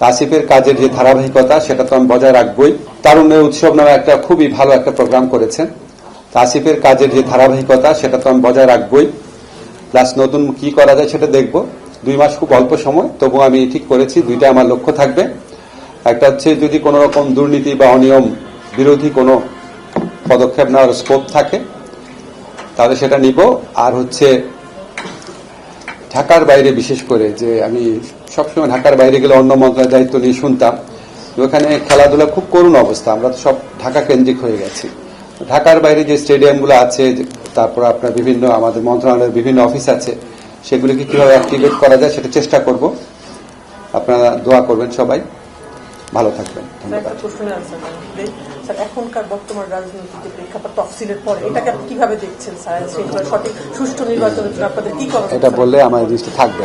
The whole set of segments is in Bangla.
আসিফের কাজের যে ধারাবাহিকতা সেটা তো আমি বজায় রাখবই। তারুণ্যের উৎসব নামে একটা খুবই ভালো একটা প্রোগ্রাম করেছেন। আসিফের কাজের যে ধারাবাহিকতা সেটা তো আমি বজায় রাখবই। প্লাস নতুন কি করা যায় সেটা দেখব। 2 মাস খুব অল্প সময়, তবু আমি ঠিক করেছি 2টা আমার লক্ষ্য থাকবে। একটা হচ্ছে যদি কোনো রকম দুর্নীতি বা অনিয়ম বিরোধী কোনো পদক্ষেপ নেওয়ার স্কোপ থাকে তাহলে সেটা নিব। আর হচ্ছে ঢাকার বাইরে, বিশেষ করে যে আমি সবসময় ঢাকার বাইরে গেলে অন্য মন্ত্রণালয়ের দায়িত্ব নিয়ে শুনতাম ওখানে খেলাধুলা খুব করুণ অবস্থা, আমরা তো সব ঢাকা কেন্দ্রিক হয়ে গেছি। ঢাকার বাইরে যে স্টেডিয়ামগুলো আছে, তারপর আপনার বিভিন্ন আমাদের মন্ত্রণালয়ের বিভিন্ন অফিস আছে, সেগুলিকে কিভাবে অ্যাক্টিভেট করা যায় সেটা চেষ্টা করব। আপনারা দোয়া করবেন, সবাই ভালো থাকবেন। ধন্যবাদ। এখনকার বর্তমান রাজনৈতিক প্রেক্ষাপট তফসিলের পরে এটাকে আপনি কিভাবে দেখছেন স্যার? শৃঙ্খলা সঠিক সুষ্ঠু নির্বাচনের জন্য আপনাদের কি করা? এটা বললে আমার জিনিসটা থাকবে।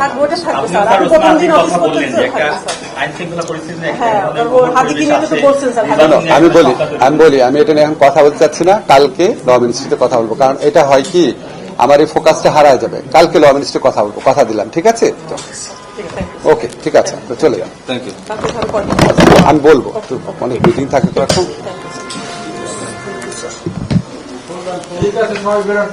আমি এটা নিয়ে এখন কথা বলতে চাচ্ছি না, কালকে ল মিনিস্ট্রিতে কথা বলবো। কারণ এটা হয় কি আমার এই ফোকাসটা হারায় যাবে। কালকে ল মিনিস্ট্রি কথা বলবো, কথা দিলাম। ঠিক আছে? ওকে, ঠিক আছে, চলে যান। আমি বলবো, অনেক মিটিং থাকে তো এখন। ঠিক আছে, সবাই বেরোন।